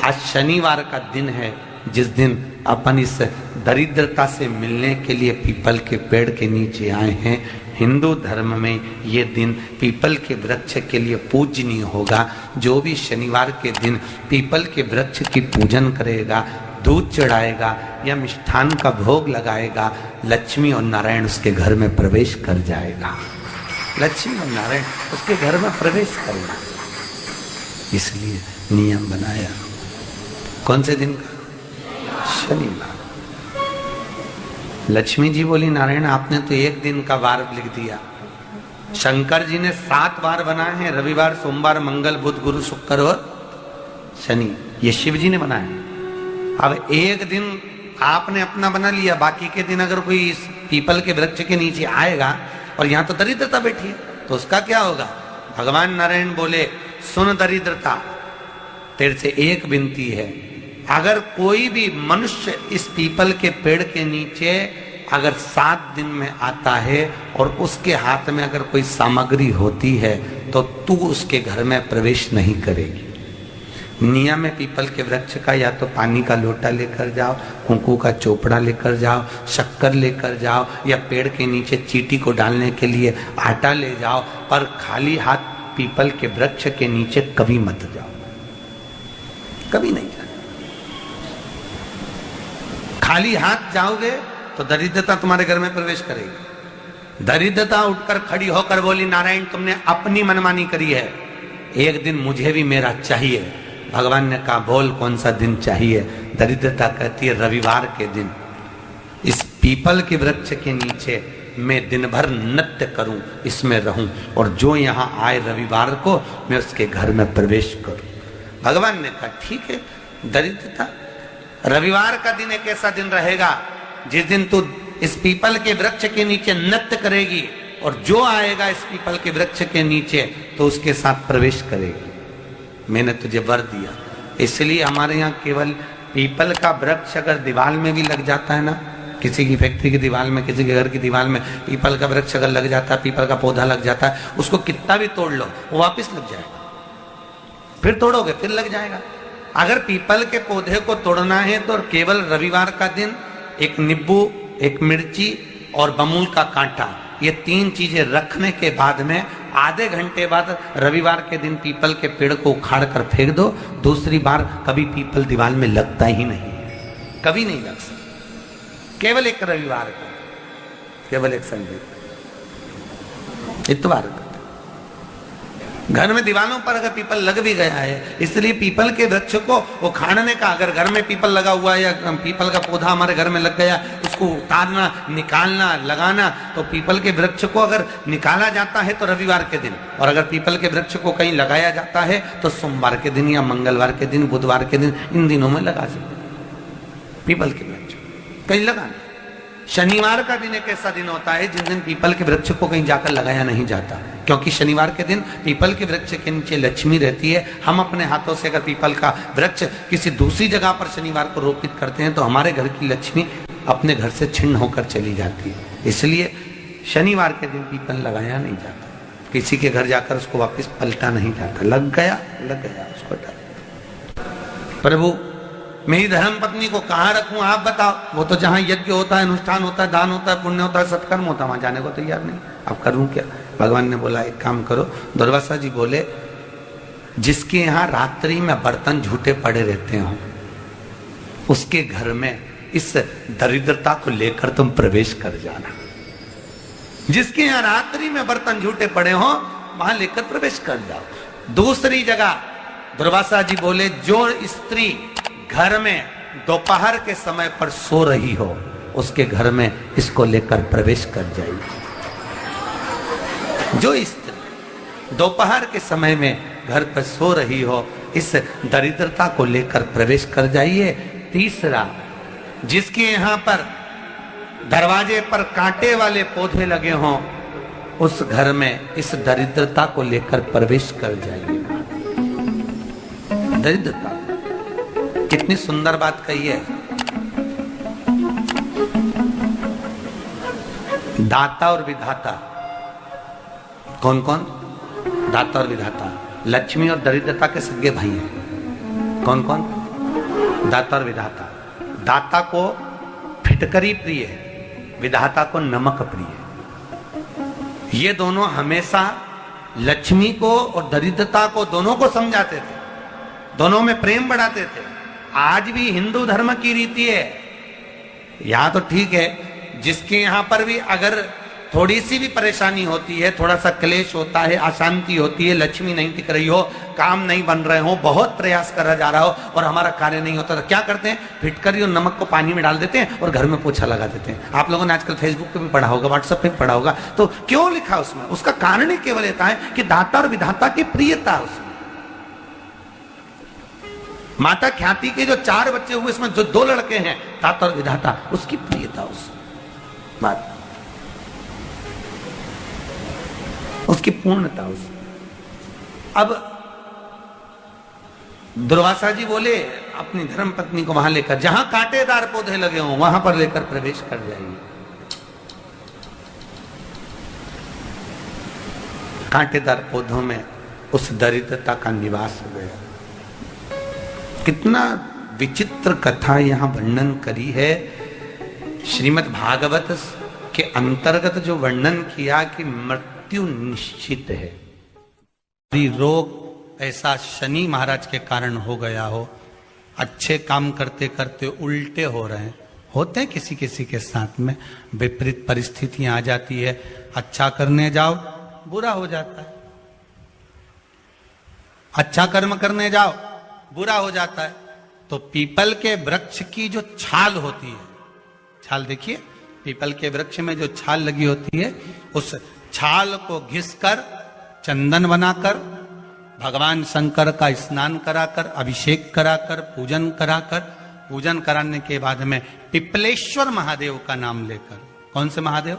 आज शनिवार का दिन है, जिस दिन अपन इस दरिद्रता से मिलने के लिए पीपल के पेड़ के नीचे आए हैं। हिंदू धर्म में ये दिन पीपल के वृक्ष के लिए पूजनीय होगा। जो भी शनिवार के दिन पीपल के वृक्ष की पूजन करेगा, दूध चढ़ाएगा या मिष्ठान का भोग लगाएगा, लक्ष्मी और नारायण उसके घर में प्रवेश कर जाएगा। लक्ष्मी और नारायण उसके घर में प्रवेश करेगा। इसलिए नियम बनाया। कौन से दिन का? शनिवार। लक्ष्मी जी बोली, नारायण आपने तो एक दिन का वार लिख दिया। शंकर जी ने 7 वार बनाए हैं, रविवार, सोमवार, मंगल, बुध, गुरु, शुक्र और शनि। ये शिव जी ने बनाया। अब एक दिन आपने अपना बना लिया, बाकी के दिन अगर कोई इस पीपल के वृक्ष के नीचे आएगा और यहाँ तो दरिद्रता बैठी है, तो उसका क्या होगा? भगवान नारायण बोले, सुन दरिद्रता, तेरे से एक विनती है, अगर कोई भी मनुष्य इस पीपल के पेड़ के नीचे अगर 7 दिन में आता है और उसके हाथ में अगर कोई सामग्री होती है तो तू उसके घर में प्रवेश नहीं करेगी। नियम में पीपल के वृक्ष का या तो पानी का लोटा लेकर जाओ, कुंकू का चोपड़ा लेकर जाओ, शक्कर लेकर जाओ, या पेड़ के नीचे चींटी को डालने के लिए आटा ले जाओ, पर खाली हाथ पीपल के वृक्ष के नीचे कभी मत जाओ, कभी नहीं जाओ। खाली हाथ जाओगे तो दरिद्रता तुम्हारे घर में प्रवेश करेगी। दरिद्रता उठकर खड़ी होकर बोली, नारायण तुमने अपनी मनमानी करी है, एक दिन मुझे भी मेरा चाहिए। भगवान ने कहा, बोल कौन सा दिन चाहिए? दरिद्रता कहती है, रविवार के दिन इस पीपल के वृक्ष के नीचे मैं दिन भर नृत्य करूं, इसमें रहूं, और जो यहां आए रविवार को मैं उसके घर में प्रवेश करूं। भगवान ने कहा, ठीक है। दरिद्रता, रविवार का दिन एक ऐसा दिन रहेगा जिस दिन तू इस पीपल के वृक्ष के नीचे नृत्य करेगी, और जो आएगा इस पीपल के वृक्ष के नीचे तो उसके साथ प्रवेश करेगी। मैंने तुझे वर दिया। इसलिए हमारे यहाँ केवल पीपल का वृक्ष अगर दीवार में भी लग जाता है ना, किसी की फैक्ट्री की दीवार में, किसी के घर की दीवार में पीपल का वृक्ष अगर लग जाता है, पीपल का पौधा लग जाता है, उसको कितना भी तोड़ लो वो वापस लग जाएगा। फिर तोड़ोगे फिर लग जाएगा। अगर पीपल के पौधे को तोड़ना है तो केवल रविवार का दिन एक नींबू, एक मिर्ची और बमूल का कांटा, ये 3 चीजें रखने के बाद में आधे घंटे बाद रविवार के दिन पीपल के पेड़ को उखाड़ कर फेंक दो। दूसरी बार कभी पीपल दीवार में लगता ही नहीं, कभी नहीं लग सकता। केवल एक रविवार का, केवल एक संडे, इतवार का। घर में दीवारों पर अगर पीपल लग भी गया है, इसलिए पीपल के वृक्ष को उखाड़ने का, अगर घर में पीपल लगा हुआ है या पीपल का पौधा हमारे घर में लग गया, उसको उतारना, निकालना, लगाना, तो पीपल के वृक्ष को अगर निकाला जाता है तो रविवार के दिन, और अगर पीपल के वृक्ष को कहीं लगाया जाता है तो सोमवार के दिन या मंगलवार के दिन, बुधवार के दिन, इन दिनों में लगा सकते पीपल के वृक्ष कहीं लगाना। शनिवार का दिन एक ऐसा दिन होता है जिस दिन पीपल के वृक्ष को कहीं जाकर लगाया नहीं जाता, क्योंकि शनिवार के दिन पीपल के वृक्ष के नीचे लक्ष्मी रहती है। हम अपने हाथों से अगर पीपल का वृक्ष किसी दूसरी जगह पर शनिवार को रोपित करते हैं तो हमारे घर की लक्ष्मी अपने घर से छिन्न होकर चली जाती है। इसलिए शनिवार के दिन पीपल लगाया नहीं जाता, किसी के घर जाकर उसको वापस पलटा नहीं जाता। लग गया उसको डाल। प्रभु मेरी धर्म पत्नी को कहाँ रखूं आप बताओ? वो तो जहाँ यज्ञ होता है, अनुष्ठान होता है, दान होता है, पुण्य होता है, सत्कर्म होता है, वहां जाने को तैयार नहीं। अब करूं क्या? भगवान ने बोला, एक काम करो। दुर्वासा जी बोले, जिसके यहाँ रात्रि में बर्तन झूठे पड़े रहते हो उसके घर में इस दरिद्रता को लेकर तुम प्रवेश कर जाना। जिसके यहाँ रात्रि में बर्तन झूठे पड़े हो वहां लेकर प्रवेश कर जाओ। दूसरी जगह दुर्वासा जी बोले, जो स्त्री घर में दोपहर के समय पर सो रही हो उसके घर में इसको लेकर प्रवेश कर जाइए। जो स्त्री दोपहर के समय में घर पर सो रही हो इस दरिद्रता को लेकर प्रवेश कर जाइए। तीसरा, जिसके यहाँ पर दरवाजे पर कांटे वाले पौधे लगे हों उस घर में इस दरिद्रता को लेकर प्रवेश कर जाइए। दरिद्रता, कितनी सुंदर बात कही है। दाता और विधाता, कौन कौन? दाता और विधाता। लक्ष्मी और दरिद्रता के सगे भाई हैं। कौन कौन? दाता और विधाता। दाता को फिटकरी प्रिय है, विधाता को नमक प्रिय है। ये दोनों हमेशा लक्ष्मी को और दरिद्रता को दोनों को समझाते थे, दोनों में प्रेम बढ़ाते थे। आज भी हिंदू धर्म की रीति है। यहां तो ठीक है, जिसके यहां पर भी अगर थोड़ी सी भी परेशानी होती है, थोड़ा सा क्लेश होता है, अशांति होती है, लक्ष्मी नहीं टिक रही हो, काम नहीं बन रहे हो, बहुत प्रयास करा जा रहा हो और हमारा कार्य नहीं होता, तो क्या करते हैं? फिटकरी और नमक को पानी में डाल देते हैं और घर में पोछा लगा देते हैं। आप लोगों ने आजकल फेसबुक पे भी पढ़ा होगा, व्हाट्सएप पे भी पढ़ा होगा। तो क्यों लिखा उसमें? उसका कारण ही केवल ये है कि दाता और विधाता की प्रियता उसमें। माता ख्याति के जो 4 बच्चे हुए, इसमें जो 2 लड़के हैं, दाता और विधाता, उसकी प्रियता उसमें, उसकी पूर्णता उसमें। अब दुर्वासा जी बोले अपनी धर्म पत्नी को वहां लेकर, जहां कांटेदार पौधे लगे हों वहां पर लेकर प्रवेश कर जाइए। कांटेदार पौधों में उस दरिद्रता का निवास हो गया। कितना विचित्र कथा यहां वर्णन करी है। श्रीमद् भागवत के अंतर्गत जो वर्णन किया कि मृत्यु निश्चित है, रोग ऐसा शनि महाराज के कारण हो गया हो, अच्छे काम करते करते उल्टे हो रहे हैं, होते हैं किसी किसी के साथ में, विपरीत परिस्थितियां आ जाती है, अच्छा करने जाओ बुरा हो जाता है, अच्छा कर्म करने जाओ बुरा हो जाता है। तो पीपल के वृक्ष की जो छाल होती है, छाल देखिए, पीपल के वृक्ष में जो छाल लगी होती है, उस छाल को घिसकर चंदन बनाकर भगवान शंकर का स्नान कराकर, अभिषेक कराकर, पूजन कराकर, पूजन कराने के बाद में पिपलेश्वर महादेव का नाम लेकर, कौन से महादेव?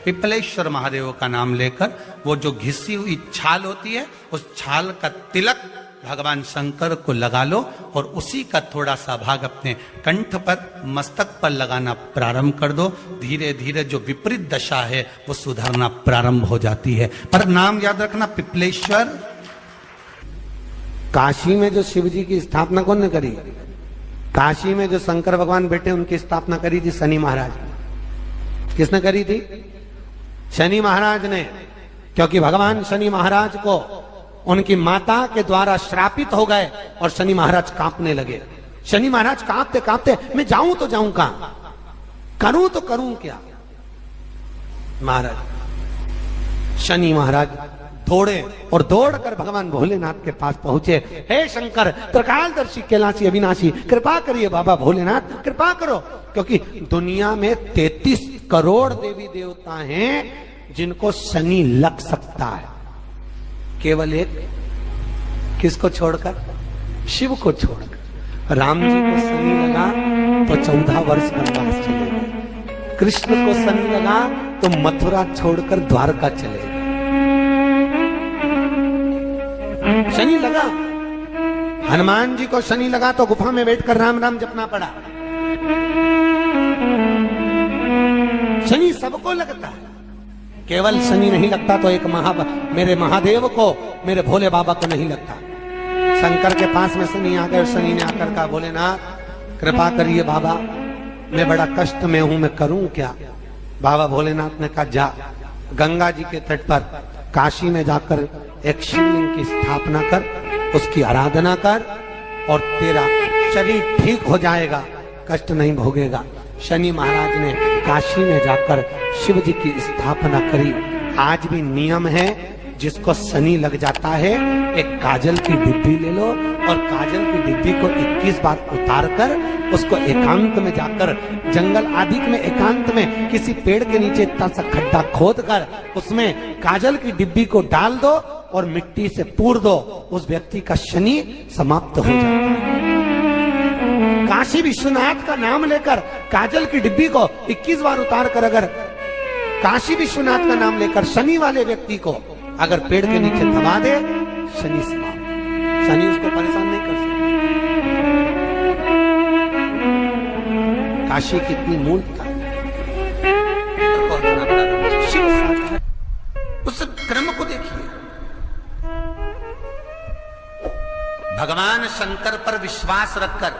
पिपलेश्वर महादेव का नाम लेकर वो जो घिसी हुई छाल होती है, उस छाल का तिलक भगवान शंकर को लगा लो और उसी का थोड़ा सा भाग अपने कंठ पर, मस्तक पर लगाना प्रारंभ कर दो। धीरे धीरे जो विपरीत दशा है वो सुधरना प्रारंभ हो जाती है। पर नाम याद रखना, पिपलेश्वर। काशी में जो शिव जी की स्थापना कौन ने करी? काशी में जो शंकर भगवान बैठे उनकी स्थापना करी थी शनि महाराज। किसने करी थी? शनि महाराज ने। क्योंकि भगवान शनि महाराज को उनकी माता के द्वारा श्रापित हो गए और शनि महाराज कांपने लगे। शनि महाराज कांपते कांपते, मैं जाऊं तो जाऊं कहां, करूं तो करूं क्या? महाराज, शनि महाराज दौड़े और दौड़कर भगवान भोलेनाथ के पास पहुंचे। हे शंकर, त्रिकालदर्शी, कैलाशी, अविनाशी, कृपा करिए बाबा भोलेनाथ, कृपा करो। क्योंकि दुनिया में 33 करोड़ देवी देवता हैं जिनको शनि लग सकता है, केवल एक, किसको छोड़कर? शिव को छोड़कर। राम जी को शनि लगा तो 14 वर्ष वनवास चले गए। कृष्ण को शनि लगा तो मथुरा छोड़कर द्वारका चले गए। शनि लगा। हनुमान जी को शनि लगा तो गुफा में बैठकर राम राम जपना पड़ा। शनि सबको लगता है, केवल शनि नहीं लगता तो एक मेरे महादेव को, मेरे भोले बाबा को नहीं लगता। शंकर के पास में शनि आ गए। शनि ने आकर कहा, भोलेनाथ कृपा करिए बाबा, मैं बड़ा कष्ट में हूं, मैं करूं क्या? बाबा भोलेनाथ ने कहा, जा गंगा जी के तट पर काशी में जाकर एक शिवलिंग की स्थापना कर, उसकी आराधना कर और तेरा शरीर ठीक हो जाएगा, कष्ट नहीं भोगेगा। शनि महाराज ने काशी में जाकर शिव जी की स्थापना करी। आज भी नियम है, जिसको शनि लग जाता है एक काजल की डिब्बी ले लो और काजल की डिब्बी को 21 बार उतार कर उसको एकांत में जाकर, जंगल आदि में एकांत में किसी पेड़ के नीचे इतना सा खड्डा खोद कर उसमें काजल की डिब्बी को डाल दो और मिट्टी से पूर दो, उस व्यक्ति का शनि समाप्त हो जाता है। काशी विश्वनाथ का नाम लेकर काजल की डिब्बी को 21 बार उतार कर अगर काशी विश्वनाथ का नाम लेकर शनि वाले व्यक्ति को अगर पेड़ के नीचे दबा दे, शनि समाप्त, शनि उसको परेशान नहीं कर सकता। काशी कितनी मूलता है, उस क्रम को देखिए। भगवान शंकर पर विश्वास रखकर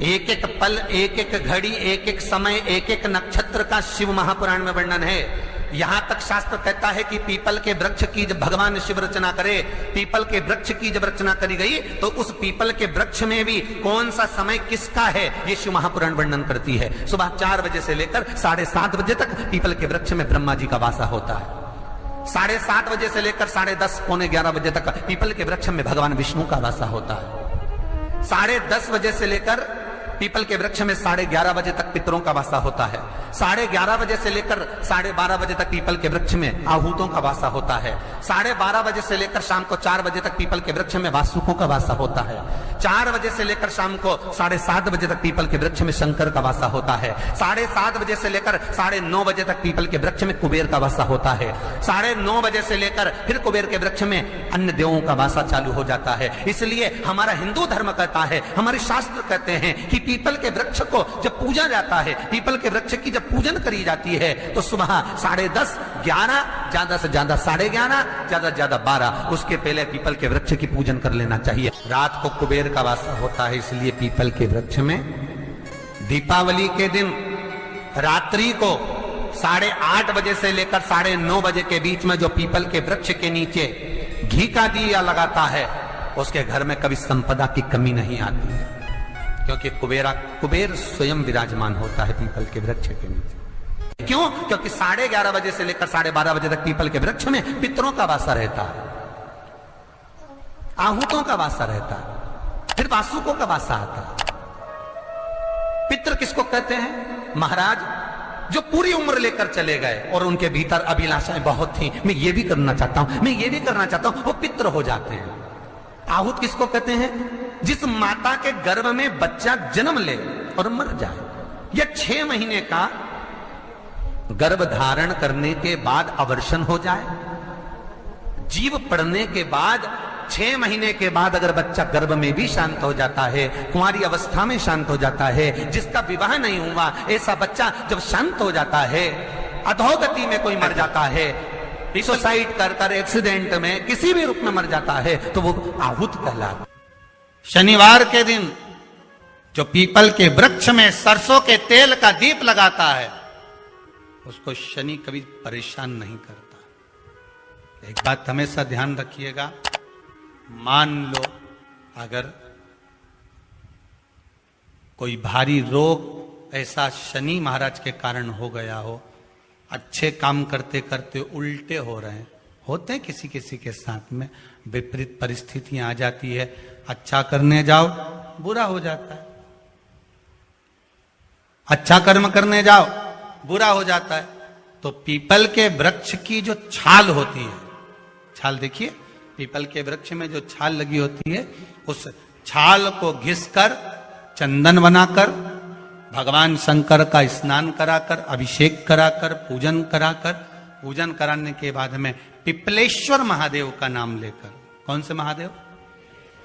एक एक पल, एक एक घड़ी, एक एक समय, एक एक नक्षत्र का शिव महापुराण में वर्णन है। यहां तक शास्त्र कहता है कि पीपल के वृक्ष की जब भगवान शिव रचना करे, पीपल के वृक्ष की जब रचना करी गई तो उस पीपल के वृक्ष में भी कौन सा समय किसका है ये शिव महापुराण वर्णन करती है। सुबह 4 बजे से लेकर 7:30 बजे तक पीपल के वृक्ष में ब्रह्मा जी का वासा होता है। 7:30 बजे से लेकर 10:30 पौने 11 बजे तक पीपल के वृक्ष में भगवान विष्णु का वासा होता है। 10:30 बजे से लेकर पीपल के वृक्ष में 11:30 बजे तक पितरों का वासा होता है। 11:30 बजे से लेकर 12:30 बजे तक पीपल के वृक्ष में आहूतों का वासा होता है। 12:30 बजे से लेकर शाम को 4 बजे तक पीपल के वृक्ष में वासुकों का वासा होता है। 4 बजे से लेकर शाम को 7:30 बजे तक पीपल के वृक्ष में शंकर का वासा होता है। 7:30 बजे से लेकर 9:30 बजे तक पीपल के वृक्ष में कुबेर का वासा होता है। 9:30 बजे से लेकर फिर कुबेर के वृक्ष में अन्य देवों का वासा चालू हो जाता है। इसलिए हमारा हिंदू धर्म कहता है, हमारे शास्त्र कहते हैं कि पीपल के वृक्ष को जब पूजा जाता है, पीपल के वृक्ष की जब पूजन करी जाती है तो सुबह 10:30, 11, ज्यादा से ज्यादा 11:30, ज्यादा से ज्यादा 12, उसके पहले पीपल के वृक्ष की पूजन कर लेना चाहिए। रात को कुबेर का वासा होता है, इसलिए पीपल के वृक्ष में दीपावली के दिन रात्रि को 8:30 बजे से लेकर 9:30 बजे के बीच में जो पीपल के वृक्ष के नीचे घी का दिया लगाता है उसके घर में कभी संपदा की कमी नहीं आती है, क्योंकि कुबेर स्वयं विराजमान होता है पीपल के वृक्ष के नीचे। क्यों? क्योंकि 11:30 बजे से लेकर 12:30 बजे तक पीपल के वृक्ष में पितरों का वासा रहता है, आहूतों का वासा रहता है, फिर वासुकों का वासा आता है। पितृ किसको कहते हैं? महाराज जो पूरी उम्र लेकर चले गए और उनके भीतर अभिलाषाएं बहुत थी, मैं ये भी करना चाहता हूं, मैं ये भी करना चाहता हूं, वो पितृ हो जाते हैं। आहूत किसको कहते हैं? जिस माता के गर्भ में बच्चा जन्म ले और मर जाए, या 6 महीने का गर्भ धारण करने के बाद अवर्षण हो जाए, जीव पड़ने के बाद 6 महीने के बाद अगर बच्चा गर्भ में भी शांत हो जाता है, कुंवारी अवस्था में शांत हो जाता है, जिसका विवाह नहीं हुआ ऐसा बच्चा जब शांत हो जाता है, अधोगति में कोई मर जाता है, सुसाइड कर एक्सीडेंट में किसी भी रूप में मर जाता है, तो वो आहूत कहलाता। शनिवार के दिन जो पीपल के वृक्ष में सरसों के तेल का दीप लगाता है उसको शनि कभी परेशान नहीं करता। एक बात हमेशा ध्यान रखिएगा, मान लो अगर कोई भारी रोग ऐसा शनि महाराज के कारण हो गया हो, अच्छे काम करते करते उल्टे हो रहे हैं, होते हैं किसी किसी के साथ में, विपरीत परिस्थितियां आ जाती है, अच्छा करने जाओ बुरा हो जाता है, अच्छा कर्म करने जाओ बुरा हो जाता है। तो पीपल के वृक्ष की जो छाल होती है, छाल देखिए, पीपल के वृक्ष में जो छाल लगी होती है, उस छाल को घिसकर चंदन बनाकर भगवान शंकर का स्नान कराकर, अभिषेक कराकर, पूजन कराने के बाद में पिपलेश्वर महादेव का नाम लेकर, कौन से महादेव?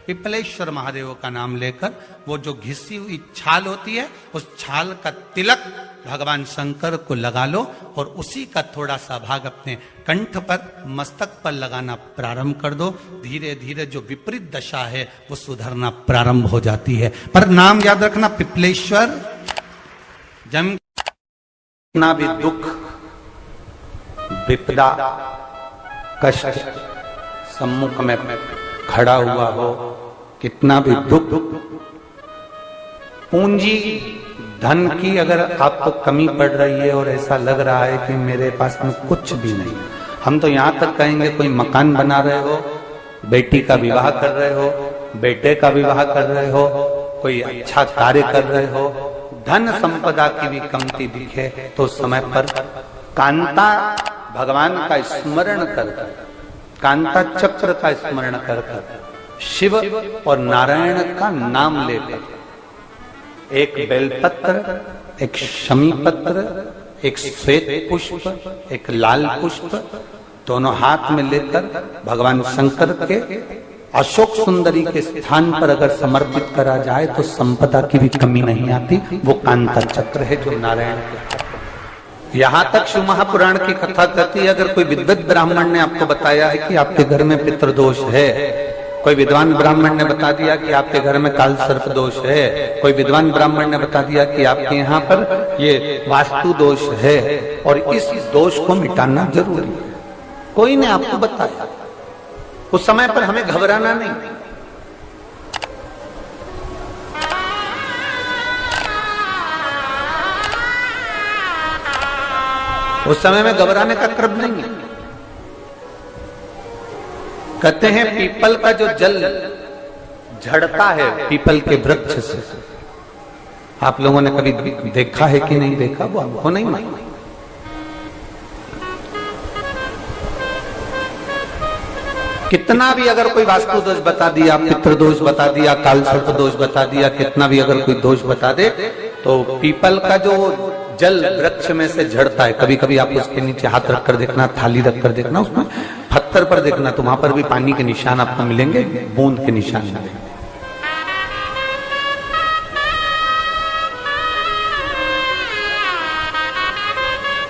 पिपलेश्वर महादेव का नाम लेकर वो जो घिसी हुई छाल होती है उस छाल का तिलक भगवान शंकर को लगा लो और उसी का थोड़ा सा भाग अपने कंठ पर, मस्तक पर लगाना प्रारंभ कर दो। धीरे धीरे जो विपरीत दशा है वो सुधरना प्रारंभ हो जाती है। पर नाम याद रखना, पिपलेश्वर। जम ना भी दुख, विपदा, कष्ट सम्मुख में खड़ा हुआ हो, कितना भी दुख, पूंजी धन की अगर आपको कमी पड़ रही है और ऐसा लग रहा है कि मेरे पास में कुछ भी नहीं, हम तो यहां तक कहेंगे कोई मकान बना रहे हो, बेटी का विवाह कर रहे हो, बेटे का विवाह कर रहे हो, कोई अच्छा कार्य कर रहे हो, धन संपदा की भी कमती दिखे तो समय पर कांता भगवान का स्मरण कर, कांता चक्र का स्मरण कर, शिव और नारायण का नाम लेकर, एक बेलपत्र, एक शमी पत्र, एक श्वेत पुष्प, एक लाल पुष्प, दोनों हाथ में लेकर भगवान शंकर के अशोक सुंदरी के स्थान पर अगर समर्पित करा जाए तो संपदा की भी कमी नहीं आती। वो कांता चक्र है जो नारायण के। यहां तक शिव महापुराण की कथा कहती है, अगर कोई विद्वत ब्राह्मण ने आपको बताया है कि आपके घर में पितृदोष है कोई विद्वान ब्राह्मण ने बता दिया कि आपके घर में काल सर्प दोष है, कोई विद्वान ब्राह्मण ने बता दिया कि आपके यहाँ पर ये वास्तु दोष है और इस दोष को मिटाना जरूरी है। कोई ने आपको बताया, उस समय पर हमें घबराना नहीं। उस समय में घबराने का क्रम नहीं है। कहते हैं पीपल का जो जल झड़ता है पीपल के वृक्ष से, आप लोगों ने कभी देखा है कि नहीं देखा, वो हमको नहीं मालूम। कितना भी अगर कोई वास्तु दोष बता दिया, पितृ दोष बता दिया, काल सर्प दोष बता दिया, कितना भी अगर कोई दोष बता दे, तो पीपल का जो जल वृक्ष में से झड़ता है, कभी कभी आप उसके नीचे हाथ रखकर देखना, थाली रखकर देखना, उसमें पत्थर पर देखना, तो वहां पर भी पानी के निशान आपको मिलेंगे, बूंद के निशान मिलेंगे।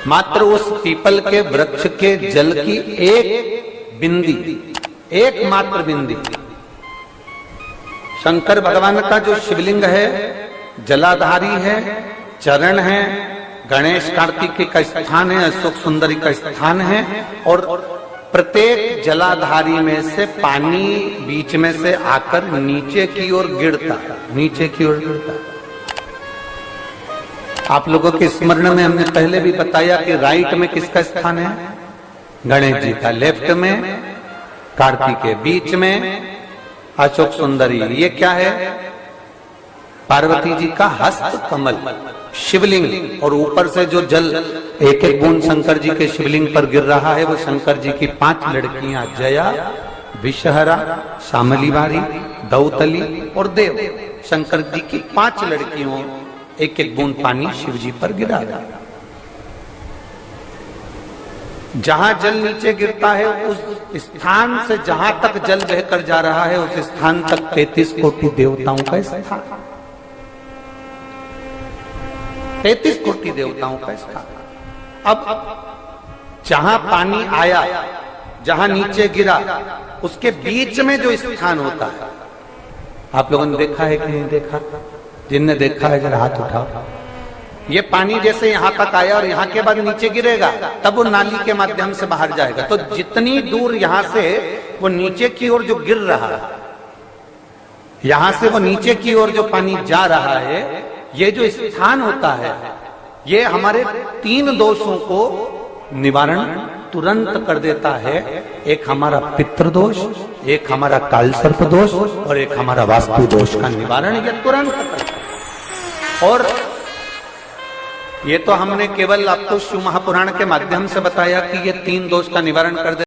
मात्र उस पीपल के वृक्ष के जल की एक बिंदी, एकमात्र बिंदी, शंकर भगवान का जो शिवलिंग है जलाधारी है, चरण है, गणेश कार्तिकेय का स्थान है, अशोक सुंदरी का स्थान है, और प्रत्येक जलाधारी में से पानी बीच में से आकर नीचे की ओर गिरता है, नीचे की ओर गिरता है। आप लोगों के स्मरण में हमने पहले भी बताया कि राइट में किसका स्थान है, गणेश जी का, लेफ्ट में कार्तिकेय, बीच में अशोक सुंदरी, ये क्या है, पार्वती जी का हस्त कमल शिवलिंग, और ऊपर से जो जल एक एक बूंद शंकर जी के शिवलिंग पर गिर रहा है, वो शंकर जी की 5 लड़कियां जया, विषहरा, शामलीवारी, दौतली और देव, शंकर जी की 5 लड़कियों एक एक बूंद पानी शिव जी पर गिरा। जहां जल नीचे गिरता है उस स्थान से जहां तक जल बहकर जा रहा है, उस स्थान तक 33 कोटि देवताओं का स्थान, 33 कोटि देवताओं का स्थान। अब जहां पानी आया, जहां नीचे गिरा, उसके बीच में जो स्थान होता है, आप लोगों ने देखा है कि नहीं देखा? जिनने देखा है जरा हाथ उठाओ। ये पानी जैसे यहां तक आया और यहां के बाद नीचे गिरेगा, तब वो नाली के माध्यम से बाहर जाएगा। तो जितनी दूर यहां से वो नीचे की ओर जो गिर रहा है, यहां से वो नीचे की ओर जो पानी जा रहा है, ये जो स्थान होता है, ये हमारे 3 दोषों को निवारण तुरंत कर देता है। एक हमारा पितृदोष, एक हमारा काल सर्प दोष और एक हमारा वास्तु दोष का निवारण ये तुरंत करता है। और ये तो हमने केवल आपको शिव महापुराण के माध्यम से बताया कि ये 3 दोष का निवारण कर दे।